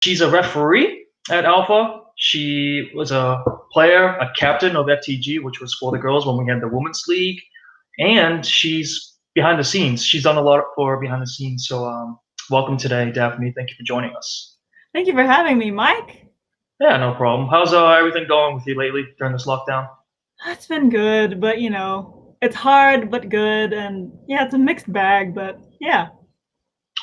She's a referee at Alpha. She was a player, a captain of FTG, which was for the girls when we had the women's league, and she's behind the scenes. She's done a lot for behind the scenes. So, welcome today, Daphne. Thank you for joining us. Thank you for having me, Mike. Yeah, no problem. How's everything going with you lately during this lockdown? It's been good, but it's hard but good, and yeah, it's a mixed bag, but yeah.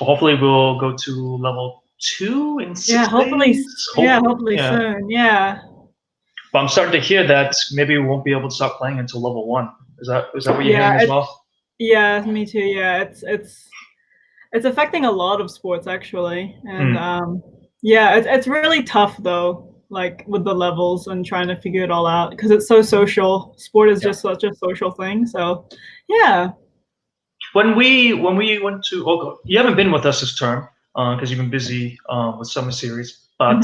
Well, hopefully, we'll go to level 2 in Yeah, 6 days. hopefully Yeah. soon. Yeah. But I'm starting to hear that maybe we won't be able to start playing until level 1. Is that what you're Yeah, hearing as well? yeah, me too. Yeah, it's affecting a lot of sports actually. And Hmm. yeah, it's really tough though, like with the levels and trying to figure it all out because it's so social. Sport is Yeah. just such a social thing. So, yeah. When we went to you haven't been with us this term because you've been busy with summer series, but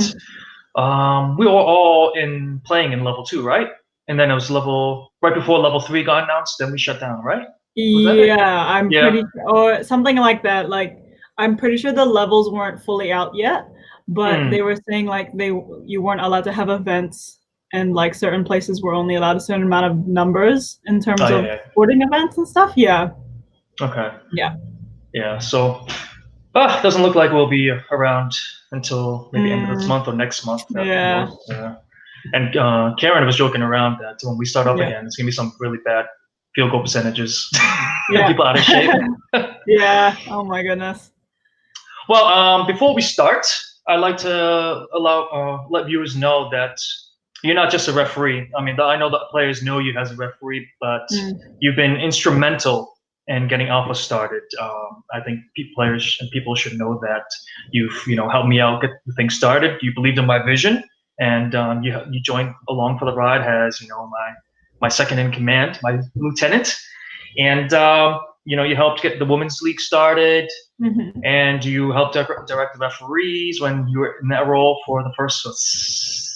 Mhm. we were all in playing in level 2, right? And then it was level right before level 3 got announced. Then we shut down, right? Was that it? Yeah, I'm Yeah. pretty or something like that. Like I'm pretty sure the levels weren't fully out yet, but Hmm. they were saying like you weren't allowed to have events and like certain places were only allowed a certain amount of numbers in Oh terms yeah, of yeah. sporting events and stuff. Yeah. Okay. Yeah. Yeah. So doesn't look like we'll be around until maybe end of this Mm, month or next month at the yeah. most. And Karen was joking around that when we start up Yeah. again, it's gonna be some really bad field goal percentages and Yeah. people out of shape. Yeah. Oh my goodness. Well, before we start, I'd like to let viewers know that you're not just a referee. I mean, I know that players know you as a referee, but Mm, you've been instrumental in getting Alpha started. I think players and people should know that you've helped me out get the thing started. You believed in my vision, and you joined along for the ride as my second in command, my lieutenant, and you helped get the women's league started mhm. and you helped direct the referees when you were in that role for the first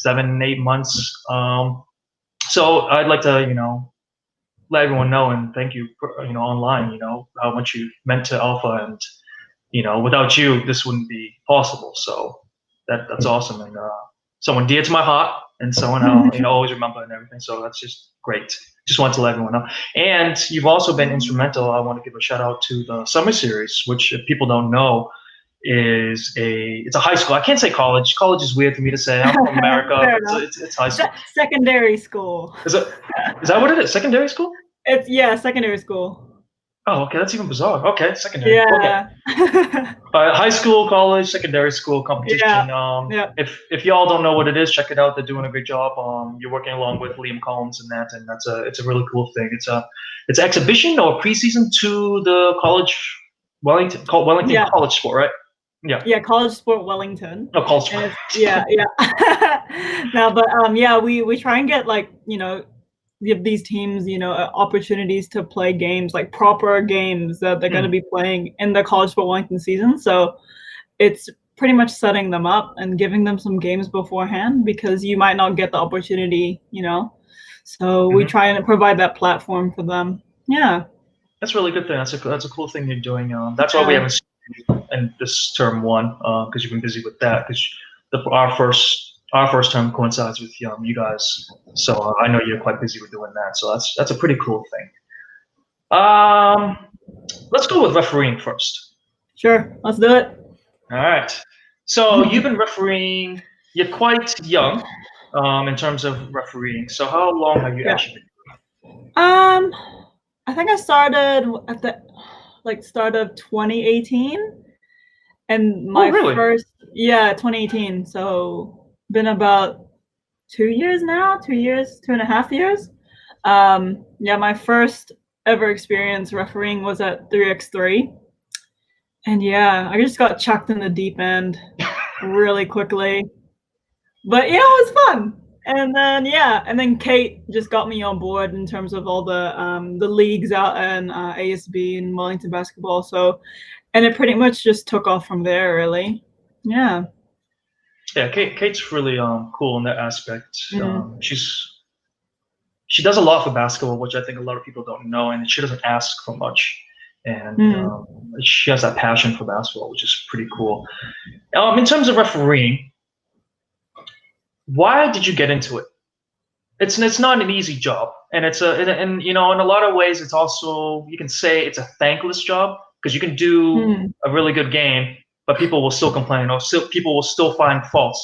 7, 8 months. So I'd like to, let everyone know and thank you, online, how much you meant to Alpha, and without you, this wouldn't be possible. So that's awesome, and someone dear to my heart, and someone I'll always remember and everything. So that's just great. Just wanted to let everyone know. And you've also been instrumental. I want to give a shout out to the summer series, which if people don't know, it's a high school. I can't say college. College is weird for me to say. I'm from America, Fair but enough. it's high school. Secondary school. Is that what it is? Secondary school? It's yeah, secondary school. Oh, okay, that's even bizarre. Okay, secondary. Okay. Yeah. High school, college, secondary school competition. Yeah. Yeah. If y'all don't know what it is, check it out. They're doing a great job. You're working along with Liam Collins and that, and it's a really cool thing. It's an exhibition or preseason to the Wellington Yeah. College Sport, right? Yeah. Yeah, College Sport Wellington. No, college And sport. yeah, yeah. No, but yeah, we try and get like, give these teams, opportunities to play games, like proper games that they're going to Hmm. be playing in the College Sport Wellington season. So it's pretty much setting them up and giving them some games beforehand because you might not get the opportunity. So we Hmm. try and provide that platform for them. Yeah. That's a really good thing. That's a cool thing you're doing. That's why we Yeah. haven't seen you in this term one, because you've been busy with that. Because our first term coincides with you guys, so I know you're quite busy with doing that. So that's a pretty cool thing. Um, let's go with refereeing first. Sure. Let's do it. All right. So you've been refereeing. You're quite young, in terms of refereeing. So how long have you Yeah. actually been? Um, I think I started at the start of 2018, and Oh, my really? first 2018. So been about 2 years now, 2 years, 2.5 years. Yeah, my first ever experience refereeing was at 3x3, and yeah, I just got chucked in the deep end really quickly. But yeah, it was fun. And then Kate just got me on board in terms of all the leagues out in ASB and Wellington basketball. So, and it pretty much just took off from there, really. Yeah. Yeah, Kate's really cool in that aspect. Mm. She does a lot for basketball, which I think a lot of people don't know, and she doesn't ask for much. and Mm. she has that passion for basketball, which is pretty cool. In terms of refereeing, why did you get into it? It's not an easy job, and and you know, in a lot of ways, it's also, you can say it's a thankless job, because you can do Mm. a really good game, but people will still complain, or still people will still find faults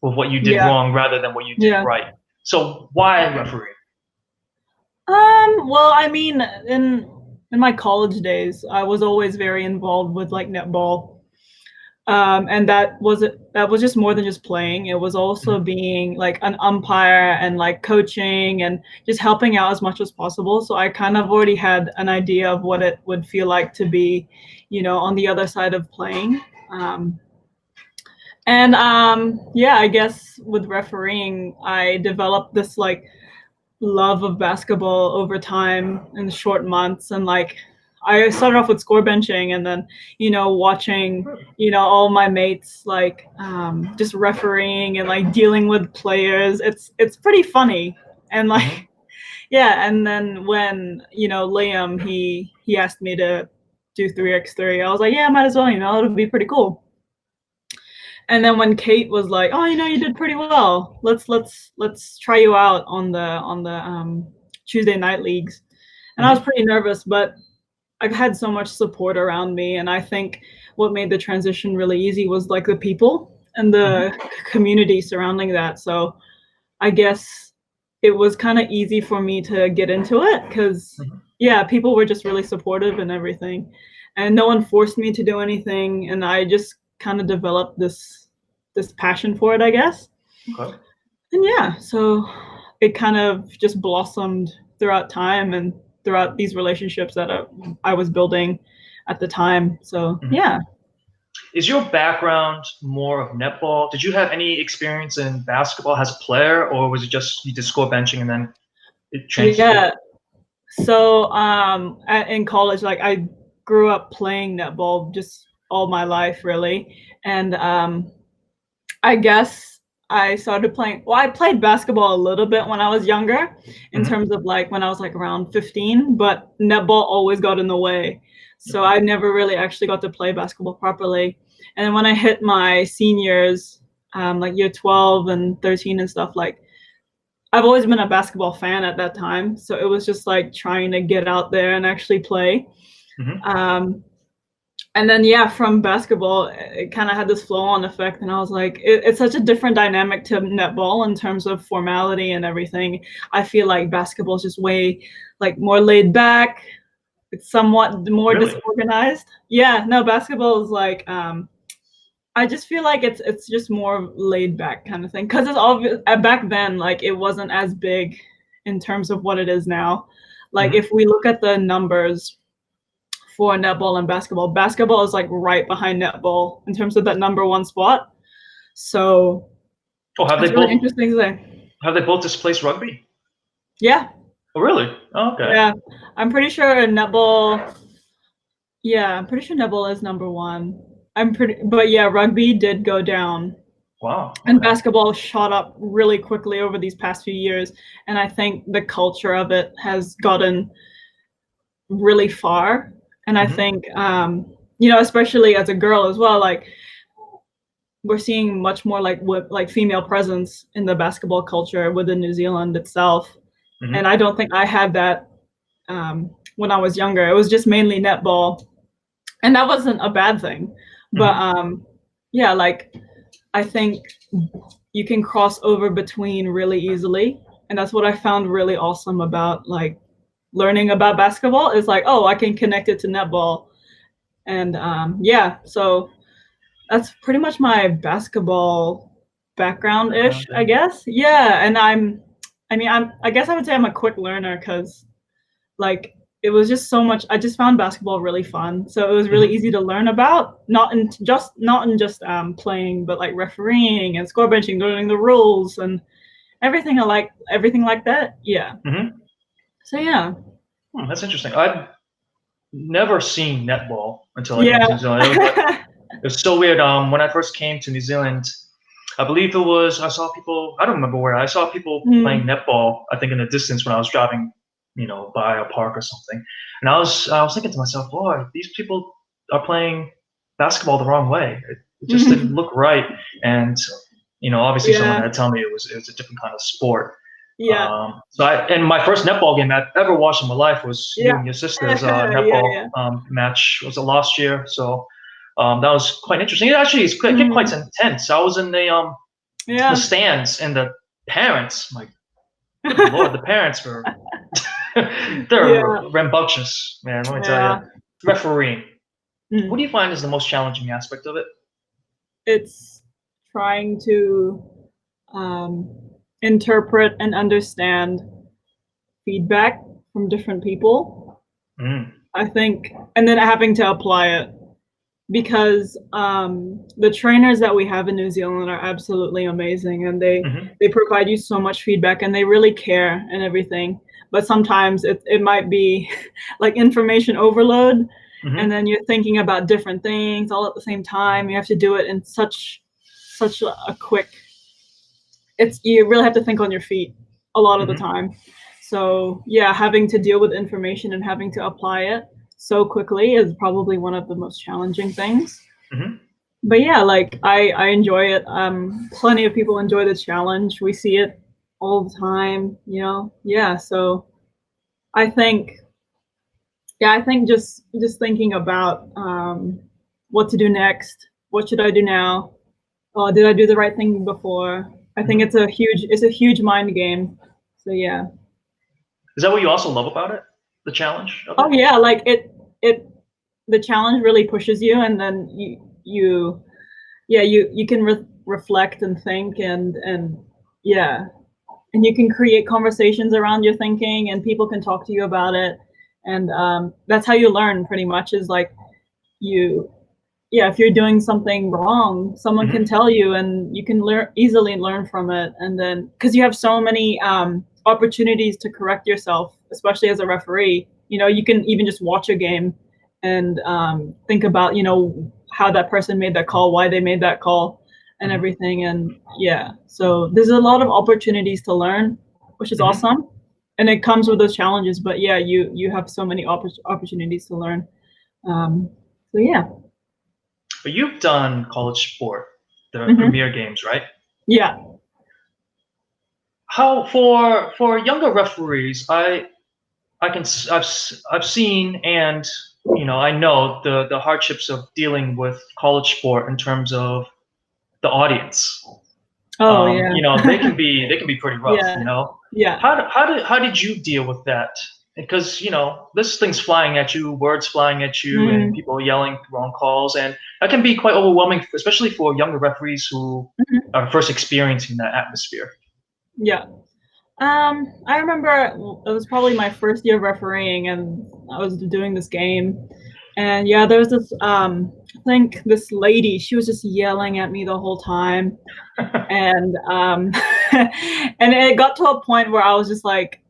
with what you did Yeah. wrong rather than what you did Yeah. right. So why referee? Well, I mean, in my college days, I was always very involved with like netball. And that was just more than just playing. It was also Mhm. being like an umpire and like coaching and just helping out as much as possible. So I kind of already had an idea of what it would feel like to be, on the other side of playing. Um, and yeah, I guess with refereeing, I developed this like love of basketball over time in the short months. And like I started off with score benching, and then watching all my mates like just refereeing and like dealing with players. It's pretty funny. And like Mhm. yeah, and then when Liam, he asked me to do 3x3, I was like, yeah, might as well, it'll be pretty cool. And then when Kate was like, "Oh, you did pretty well. Let's try you out on the Tuesday night leagues." And I was Mhm. pretty nervous, but I had so much support around me, and I think what made the transition really easy was like the people and Mhm. the community surrounding that. So I guess it was kind of easy for me to get into it because Mhm. yeah, people were just really supportive and everything, and no one forced me to do anything, and I just kind of developed this passion for it, I guess. Okay. And yeah, so it kind of just blossomed throughout time and throughout these relationships that I was building at the time. So Mhm. yeah. Is your background more of netball? Did you have any experience in basketball as a player, or was it just you did score benching and then it changed it? Yeah. So in college, like I grew up playing netball just all my life, really. And I guess I started playing. Well, I played basketball a little bit when I was younger, in Mhm. terms of like when I was like around 15, but netball always got in the way. So Okay. I never really actually got to play basketball properly. And then when I hit my seniors, like year 12 and 13 and stuff, like I've always been a basketball fan at that time. So it was just like trying to get out there and actually play. Mhm. Um, and then yeah, from basketball, it kind of had this flow-on effect, and I was like, it's such a different dynamic to netball in terms of formality and everything. I feel like basketball is just way like more laid back. It's somewhat more Really? disorganized. Yeah, no, basketball is like I just feel like it's just more laid back kind of thing, because it's obvious back then like it wasn't as big in terms of what it is now. Like Mhm. if we look at the numbers for netball and basketball. Basketball is like right behind netball in terms of that number one spot. So Oh, it's really interesting to say. have they both displaced rugby? Yeah, Oh, really? Oh, okay. yeah. I'm pretty sure netball. Yeah, I'm pretty sure netball is number one. But yeah, rugby did go down, Wow. and Okay. basketball shot up really quickly over these past few years. And I think the culture of it has gotten really far. And I Mhm. think, especially as a girl as well, like we're seeing much more like female presence in the basketball culture within New Zealand itself. And Mhm. I don't think I had that when I was younger. It was just mainly netball, and that wasn't a bad thing. But Mhm. yeah, like I think you can cross over between really easily, and that's what I found really awesome about like learning about basketball is like, oh, I can connect it to netball. And yeah, so that's pretty much my basketball background-ish, Background I thing. guess. Yeah, and I guess I would say I'm a quick learner because like it was just so much. I just found basketball really fun, so it was really Mhm. easy to learn about. Not in just playing, but like refereeing and score benching, learning the rules and everything like that. Yeah. Mhm. So yeah, That's interesting. I've never seen netball until I came to yeah, New Zealand. It was so weird. When I first came to New Zealand, I believe it was, I saw people, I don't remember where, I saw people playing mm, netball, I think in the distance when I was driving by a park or something. And I was thinking to myself, boy, these people are playing basketball the wrong way. It just didn't look right. And obviously someone Yeah. had to tell me it was a different kind of sport. Yeah. And my first netball game I've ever watched in my life was you Yeah. and your sister's Yeah. netball Yeah. match. Was it last year? So that was quite interesting. It actually is quite Mhm. intense. I was in the Yeah. stands, and the parents, my good lord, the parents were they're Yeah. rambunctious, man. Let me tell you. Yeah. Refereeing. What Mm. do you find is the most challenging aspect of it? It's trying to um, interpret and understand feedback from different people. Mm. I think, and then having to apply it because the trainers that we have in New Zealand are absolutely amazing, and Mm-hmm. they provide you so much feedback, and they really care and everything. But sometimes it might be like information overload, and Mm-hmm. then you're thinking about different things all at the same time. You have to do it in such a quick. It's you really have to think on your feet a lot of the Mm-hmm. time. So yeah, having to deal with information and having to apply it so quickly is probably one of the most challenging things. Mm-hmm. But yeah, like I enjoy it. Plenty of people enjoy the challenge. We see it all the time, Yeah, so I think I think just thinking about what to do next. What should I do now? Did I do the right thing before? I think Mm-hmm. it's a huge mind game. So yeah. Is that what you also love about it? The challenge of Oh it? yeah, like it the challenge really pushes you, and then you yeah you can reflect and think and yeah, and you can create conversations around your thinking, and people can talk to you about it, and that's how you learn pretty much is like you yeah, if you're doing something wrong, someone can Mm-hmm. tell you, and you can easily learn from it. And then, because you have so many opportunities to correct yourself, especially as a referee, you can even just watch a game and think about, how that person made that call, why they made that call, and Mm-hmm. everything. And yeah, so there's a lot of opportunities to learn, which is Mm-hmm. awesome. And it comes with those challenges, but yeah, you have so many opportunities to learn. Um, so yeah. But you've done college sport, the Hmm. premier games, right? Yeah. How for younger referees, I've seen, and I know the hardships of dealing with college sport in terms of the audience. Oh yeah. They can be pretty rough. Yeah. Yeah. How did you deal with that? Because this thing's flying at you, words flying at you, and Mm. people yelling wrong calls, and that can be quite overwhelming, especially for younger referees who Mhm. are first experiencing that atmosphere. Yeah. I remember it was probably my first year refereeing, and I was doing this game, and yeah, there was this I think this lady, she was just yelling at me the whole time, and and it got to a point where I was just like,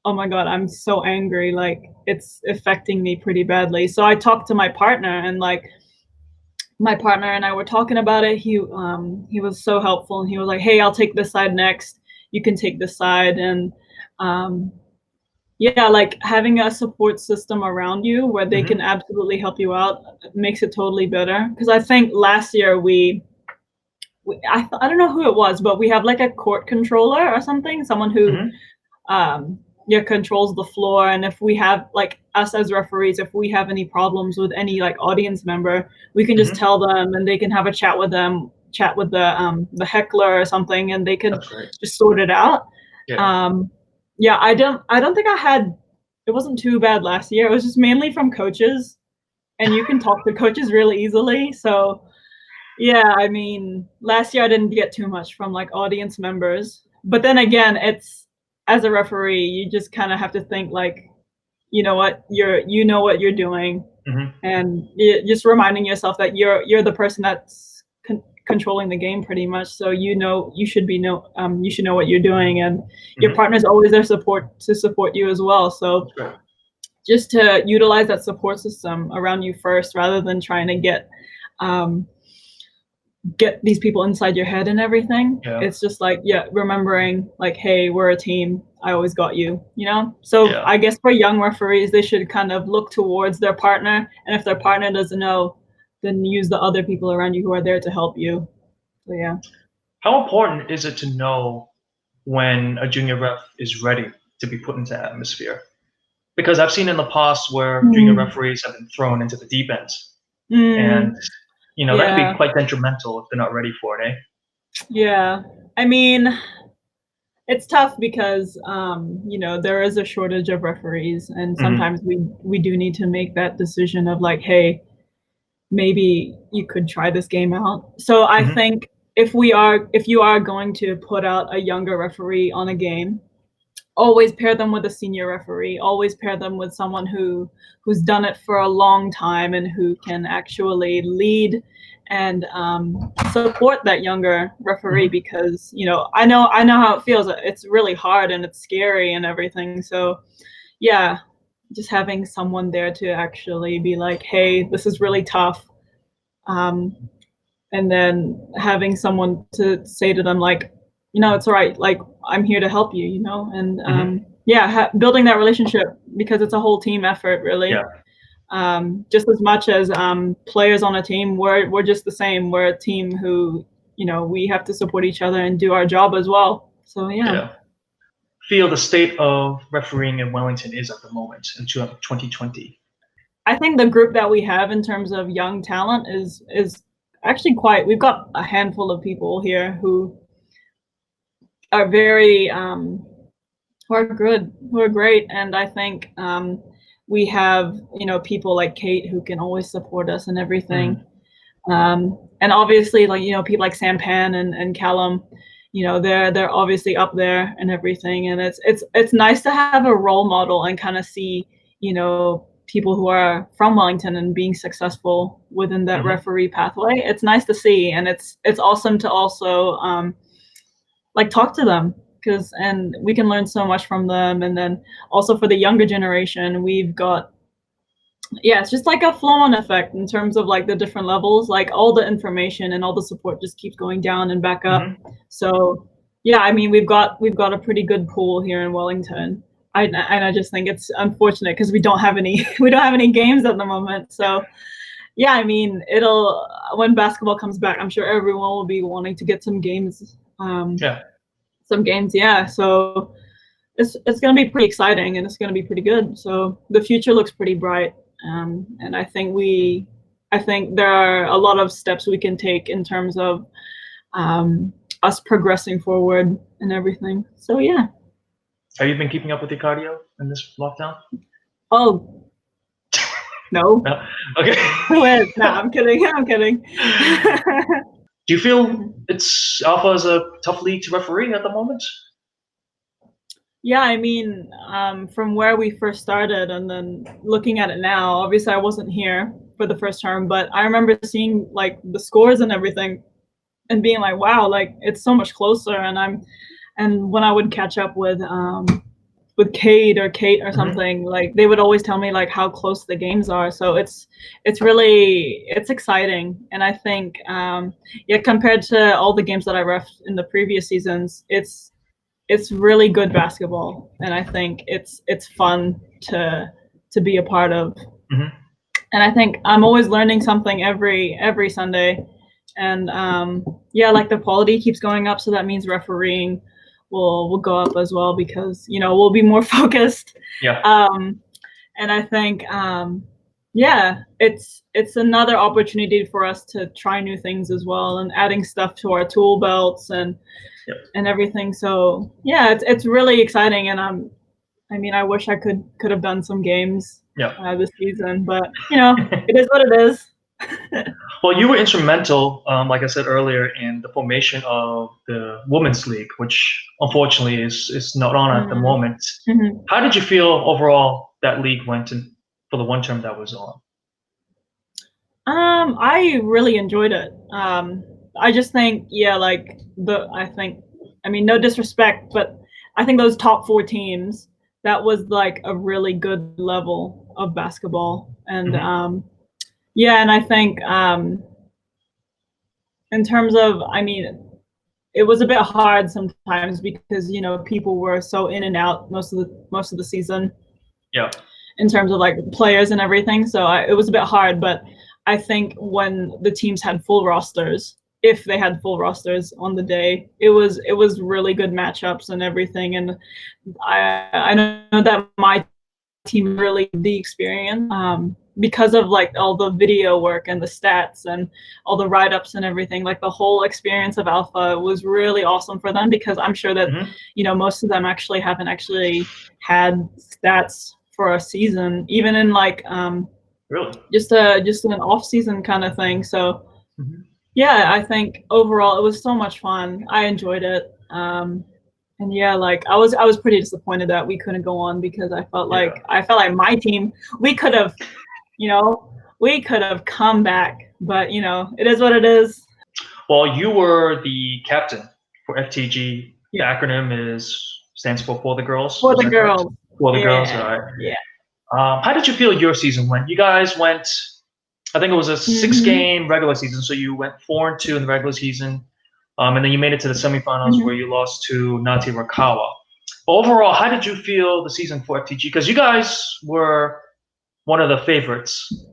oh my god, I'm so angry, like it's affecting me pretty badly. So I talked to my partner, and like my partner and I were talking about it. He was so helpful, and he was like, "Hey, I'll take this side next. You can take this side." And um, yeah, like having a support system around you where they can Hmm. absolutely help you out makes it totally better. Because I think last year I don't know who it was, but we have like a court controller or something, someone who Hmm. yeah, controls the floor. And if we have like us as referees, if we have any problems with any like audience member, we can just Hmm. tell them, and they can have a chat with them, chat with the heckler or something, and they can That's great. just sort it out. Yeah. um yeah, I don't think I had it wasn't too bad last year. It was just mainly from coaches, and you can talk to coaches really easily. So yeah, I mean, last year I didn't get too much from like audience members. But then again, it's as a referee, you just kind of have to think like, you know what you're doing, Hmm. and just reminding yourself that you're the person that's controlling the game pretty much. So you should know what you're doing, and your Hmm. partner's always there to support you as well. So That's great. just to utilize that support system around you first, rather than trying to get um, get these people inside your head and everything. Yeah. It's just like, yeah, remembering like, hey, we're a team. I always got you, you know? So Yeah. I guess for young referees, they should kind of look towards their partner. And if their partner doesn't know, then use the other people around you who are there to help you. So yeah. How important is it to know when a junior ref is ready to be put into atmosphere? Because I've seen in the past where junior referees have been thrown into the deep end, and that can Yeah. be quite detrimental if they're not ready for it, eh? Yeah. I mean, it's tough because there is a shortage of referees, and sometimes we do need to make that decision of like, hey, maybe you could try this game out. So I think if you are going to put out a younger referee on a game, always pair them with a senior referee. Always pair them with someone who's done it for a long time and who can actually lead and support that younger referee, because I know how it feels. It's really hard and it's scary and everything. So yeah, just having someone there to actually be like, hey, this is really tough, and then having someone to say to them like, it's all right, like I'm here to help you, and building that relationship, because it's a whole team effort, really. Yeah. Just as much as players on a team, we're just the same. We're a team who, we have to support each other and do our job as well. So yeah. Feel the state of refereeing in Wellington is at the moment in 2020? I think the group that we have in terms of young talent is actually we've got a handful of people here who are very who are good, who are great, and I think we have people like Kate who can always support us and everything, and obviously like people like Sampan and Callum, they're obviously up there and everything, and it's nice to have a role model and kind of see people who are from Wellington and being successful within that referee pathway. It's nice to see, and it's awesome to also like talk to them, and we can learn so much from them. And then also for the younger generation, we've got it's just like a flow-on effect in terms of like the different levels, like all the information and all the support just keeps going down and back up. So yeah, I mean, we've got a pretty good pool here in Wellington. I just think it's unfortunate because we don't have any games at the moment. So yeah, I mean, when basketball comes back, I'm sure everyone will be wanting to get some games. Some games, yeah. So it's going to be pretty exciting, and it's going to be pretty good. So the future looks pretty bright, and I think there are a lot of steps we can take in terms of us progressing forward and everything. So yeah. Have you been keeping up with your cardio in this lockdown? Oh, no. No? Okay. No, I'm kidding. I'm kidding. Do you feel Alpha is a tough league to referee at the moment? Yeah, I mean, from where we first started and then looking at it now, obviously I wasn't here for the first term, but I remember seeing like the scores and everything and being like, wow, like it's so much closer. And when I would catch up with Kate or something, like they would always tell me like how close the games are. So it's exciting. And I think compared to all the games that I refed in the previous seasons, it's really good basketball, and I think it's fun to be a part of. And I think I'm always learning something every Sunday, and like the quality keeps going up, so that means refereeing will go up as well, because we'll be more focused. And I think it's another opportunity for us to try new things as well, and adding stuff to our tool belts and everything. So yeah, it's really exciting, and I mean, I wish I could have done some games this season, but it is what it is. Well, you were instrumental, like I said earlier, in the formation of the Women's League, which unfortunately is not on at the moment. How did you feel overall that league went for the one term that was on? I really enjoyed it. I just think, I mean, no disrespect, but I think those top 4 teams, that was like a really good level of basketball. And and I think in terms of, I mean, it was a bit hard sometimes because people were so in and out most of the season Yeah. in terms of like players and everything. So it was a bit hard, but I think when the teams had full rosters, if they had full rosters on the day, it was really good matchups and everything. And I know that my team really the experience because of like all the video work and the stats and all the write-ups and everything. Like the whole experience of alpha was really awesome for them, because I'm sure that most of them actually haven't actually had stats for a season, even in like Really? just an off season kind of thing. So yeah, I think overall it was so much fun. I enjoyed it. And yeah, like I was pretty disappointed that we couldn't go on, because I felt like my team, we could have come back, but it is what it is. Well, you were the captain for FTG. The acronym stands for the girls. For Is the that correct? girls. For the girls, Yeah. all right. Yeah. How did you feel your season went? You guys went, I think it was a 6-game regular season, so you went 4-2 in the regular season, and then you made it to the semifinals where you lost to Nati Rakawa. Overall, how did you feel the season for FTG? Because you guys were one of the favorites,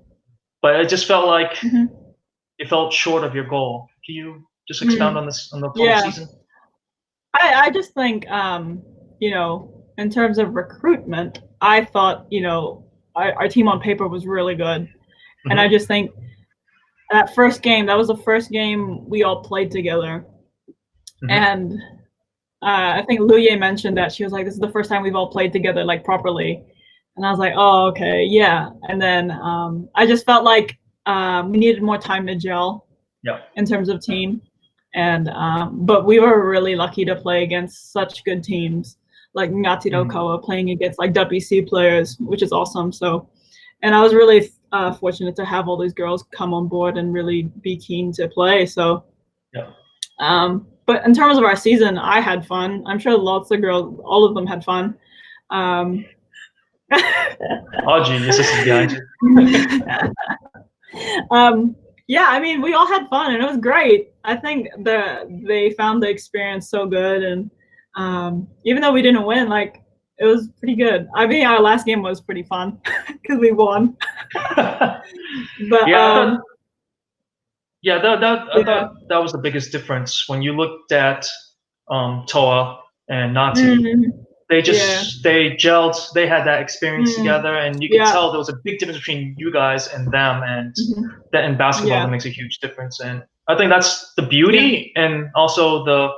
but it just felt like it felt short of your goal. Can you just expound on this, on the total season? I just think in terms of recruitment, I thought our team on paper was really good, and I just think that was the first game we all played together, and I think Luye mentioned that she was like, this is the first time we've all played together like properly, and I was like, oh, okay, yeah. And then I just felt like we needed more time to gel in terms of team. And but we were really lucky to play against such good teams, like Ngati Dokawa playing against like WC players, which is awesome. So, and I was really fortunate to have all these girls come on board and really be keen to play. So, but in terms of our season, I had fun. I'm sure lots of girls, all of them had fun. Oh, genius! This is behind you. Yeah, I mean, we all had fun and it was great. I think they found the experience so good, and even though we didn't win, like it was pretty good. I mean, our last game was pretty fun because we won. But I thought that was the biggest difference when you looked at Toa and Nati. They gelled. They had that experience together, and you could tell there was a big difference between you guys and them. And that in basketball, that makes a huge difference. And I think that's the beauty, and also the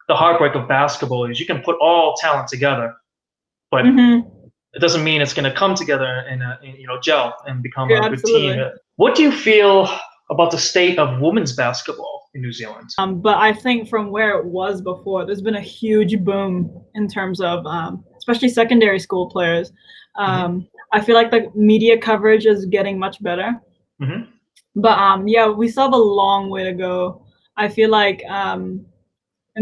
heartbreak of basketball is you can put all talent together, but it doesn't mean it's going to come together and gel and become a good team. What do you feel about the state of women's basketball in New Zealand? But I think from where it was before, there's been a huge boom in terms of especially secondary school players. I feel like the media coverage is getting much better. But we still have a long way to go. I feel like in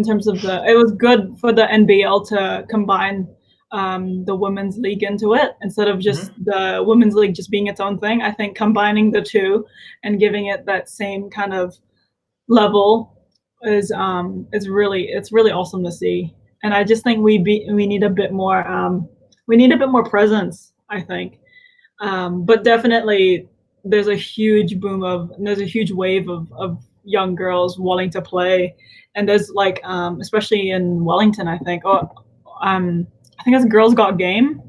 terms of it was good for the NBL to combine the women's league into it instead of just the women's league just being its own thing. I think combining the two and giving it that same kind of level is really awesome to see. And I just think we need a bit more presence, I think. But definitely there's a huge wave of young girls wanting to play, and there's like especially in Wellington, I think I think it's Girls Got Game,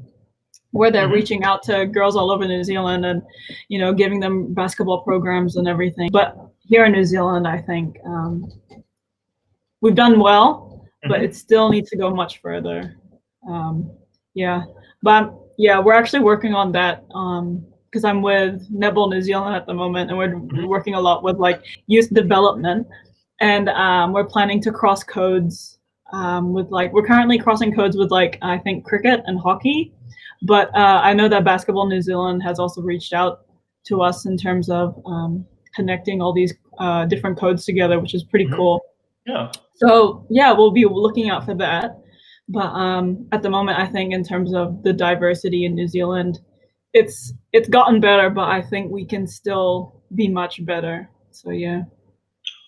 where they're reaching out to girls all over New Zealand and giving them basketball programs and everything. But here in New Zealand, I think we've done well, but it still needs to go much further. But we're actually working on that because I'm with Netball New Zealand at the moment, and we're working a lot with like youth development, and we're planning to cross codes with like we're currently crossing codes with like I think cricket and hockey, but I know that Basketball New Zealand has also reached out to us in terms of connecting all these different codes together, which is pretty cool. So we'll be looking out for that. But at the moment, I think in terms of the diversity in New Zealand, it's gotten better, but I think we can still be much better. So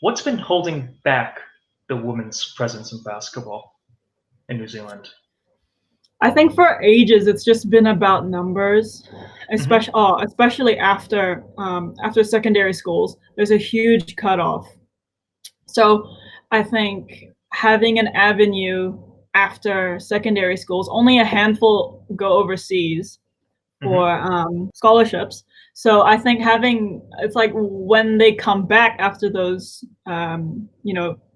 What's been holding back the women's presence in basketball in New Zealand? I think for ages it's just been about numbers, Hmm. especially after secondary schools. There's a huge cutoff. So I think having an avenue after secondary schools, only a handful go overseas for Hmm. scholarships. So I think having it's like when they come back after those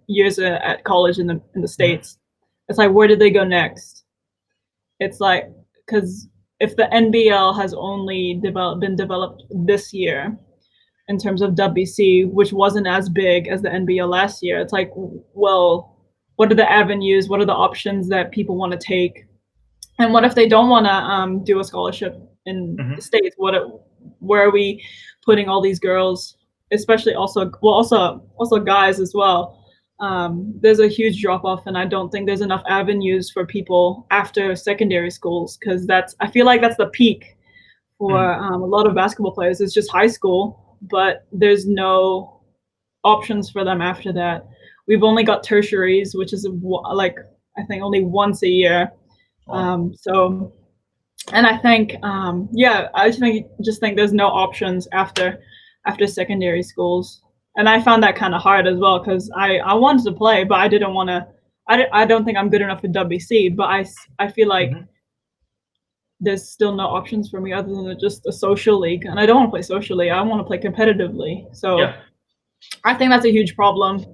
years at college in the Hmm. states, it's like where did they go next? It's like because if the NBL has only been developed this year in terms of WC, which wasn't as big as the NBL last year, it's like, well, what are the avenues? What are the options that people want to take? And what if they don't want to do a scholarship in the Hmm. states? Where are we putting all these girls, especially also guys as well? There's a huge drop off, and I don't think there's enough avenues for people after secondary schools because I feel like that's the peak for Hmm. a lot of basketball players. It's just high school, but there's no options for them after that. We've only got tertiaries, which is like I think only once a year. Wow. So, and I think, yeah, just think there's no options after secondary schools, and I found that kind of hard as well because I wanted to play, but I didn't want to. I don't think I'm good enough for WC, but I feel like Hmm. there's still no options for me other than just a social league, and I don't want to play socially. I want to play competitively. Yeah. So I think that's a huge problem.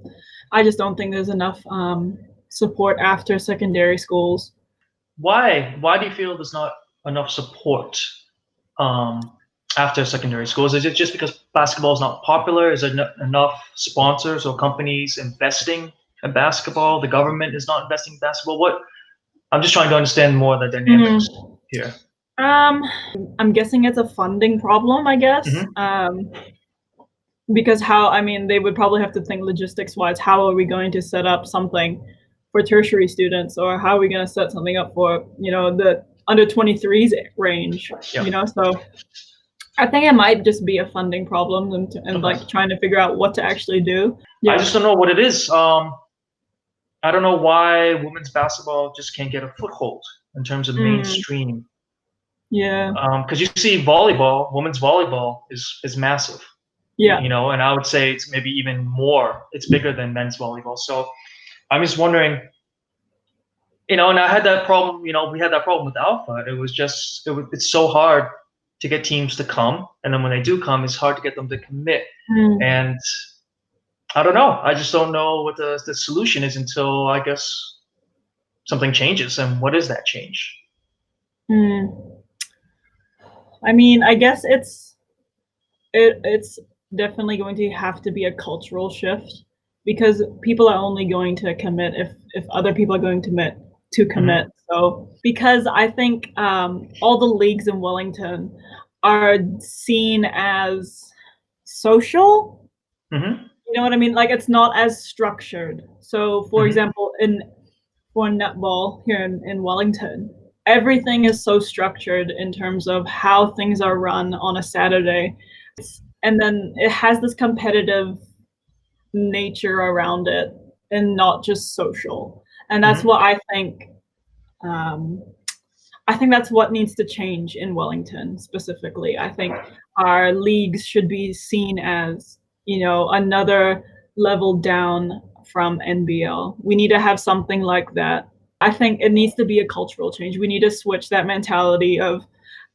I just don't think there's enough support after secondary schools. Why? Why do you feel there's not enough support um, after secondary schools? Is it just because basketball is not popular? Is there enough sponsors or companies investing in basketball? The government is not investing in basketball. What? I'm just trying to understand more of the dynamics Mm. here. Um, I'm guessing it's a funding problem, I guess. Hmm. Because I mean, they would probably have to think logistics wise, how are we going to set up something for tertiary students, or how are we going to set something up for, the under 23s range, Yeah. So I think it might just be a funding problem and Okay. like trying to figure out what to actually do. I Yeah. just don't know what it is. I don't know why women's basketball just can't get a foothold in terms of Mm, mainstream. yeah. Because you see volleyball, women's volleyball is massive, Yeah. and I would say it's maybe even more. It's bigger than men's volleyball. So I'm just wondering, and I had that problem. We had that problem with Alpha. It was just it's so hard to get teams to come, and then when they do come, it's hard to get them to commit. Mm, And I don't know. I just don't know what the solution is until I guess something changes. And what is that change? mm. I mean, I guess it's definitely going to have to be a cultural shift because people are only going to commit if other people are going to commit. Hmm. So because I think all the leagues in Wellington are seen as social. Hmm. You know what I mean? Like it's not as structured. So for Hmm. example, for netball here in Wellington, everything is so structured in terms of how things are run on a Saturday. And then it has this competitive nature around it and not just social. And that's Hmm. what um, I think that's what needs to change in Wellington specifically. I think our leagues should be seen as, another level down from NBL. We need to have something like that. I think it needs to be a cultural change. We need to switch that mentality of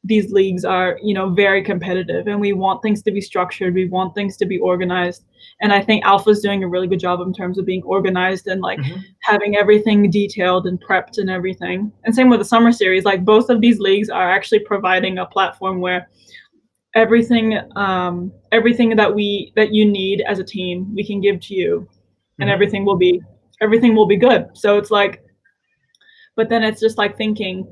these leagues are, very competitive and we want things to be structured. We want things to be organized. And I think Alpha's doing a really good job in terms of being organized and like Hmm. having everything detailed and prepped and everything. And same with the summer series. Like both of these leagues are actually providing a platform where everything that you need as a team, we can give to you, and Hmm. everything will be good. So it's like, but then it's just like thinking,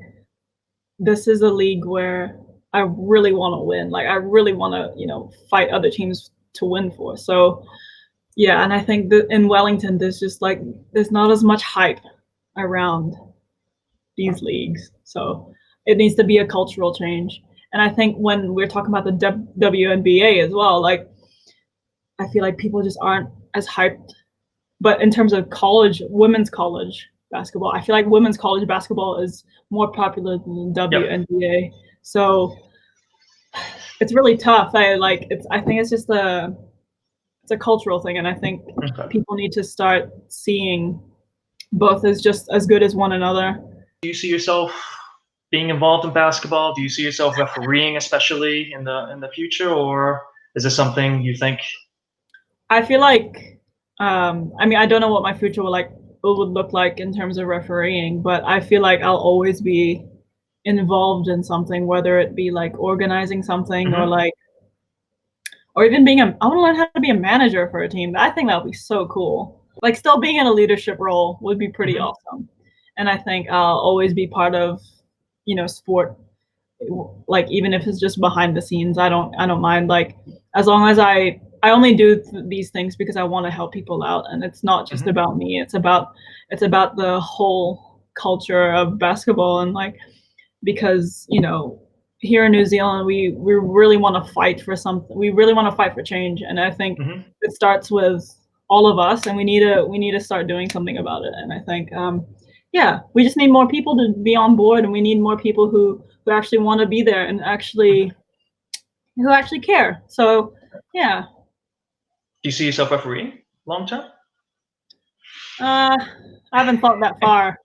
this is a league where I really want to win. Like I really want to, fight other teams to win for. So yeah, and I think that in Wellington, there's not as much hype around these leagues. So it needs to be a cultural change. And I think when we're talking about the WNBA as well, like I feel like people just aren't as hyped. But in terms of college, women's college basketball, I feel like women's college basketball is more popular than WNBA. So it's really tough. I think it's just it's a cultural thing, and I think people need to start seeing both as just as good as one another. Do you see yourself being involved in basketball? Do you see yourself refereeing, especially in the future, or is this something you think? I feel like, I mean, I don't know what my future would look like in terms of refereeing, but I feel like I'll always be involved in something, whether it be like organizing something or even I want to learn how to be a manager for a team. I think that would be so cool. Like still being in a leadership role would be pretty awesome. And I think I'll always be part of, sport. Like even if it's just behind the scenes, I don't mind. Like as long as I only do these things because I want to help people out, and it's not just about me. It's about the whole culture of basketball, and like because here in New Zealand, we really want to fight for something. We really want to fight for change, and I think it starts with all of us, and we need to start doing something about it. And I think, we just need more people to be on board, and we need more people who actually want to be there and who actually care. So, yeah. Do you see yourself refereeing long term? I haven't thought that far.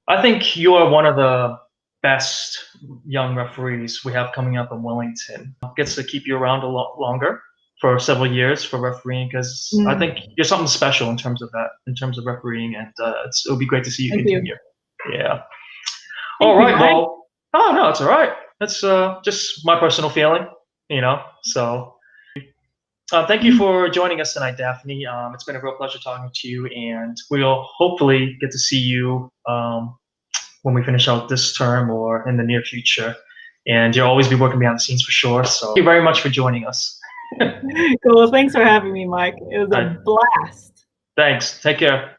I think you are one of the best young referees we have coming up in Wellington. Gets to keep you around a lot longer for several years for refereeing, because I think you're something special in terms of refereeing, and it would be great to see you continue. Yeah. All right. Well, oh no, it's all right. That's just my personal feeling, So thank you for joining us tonight, Daphne. It's been a real pleasure talking to you, and we'll hopefully get to see you when we finish out this term or in the near future. And you'll always be working behind the scenes for sure. So thank you very much for joining us. Cool. Thanks for having me, Mike. It was a blast. Thanks. Take care.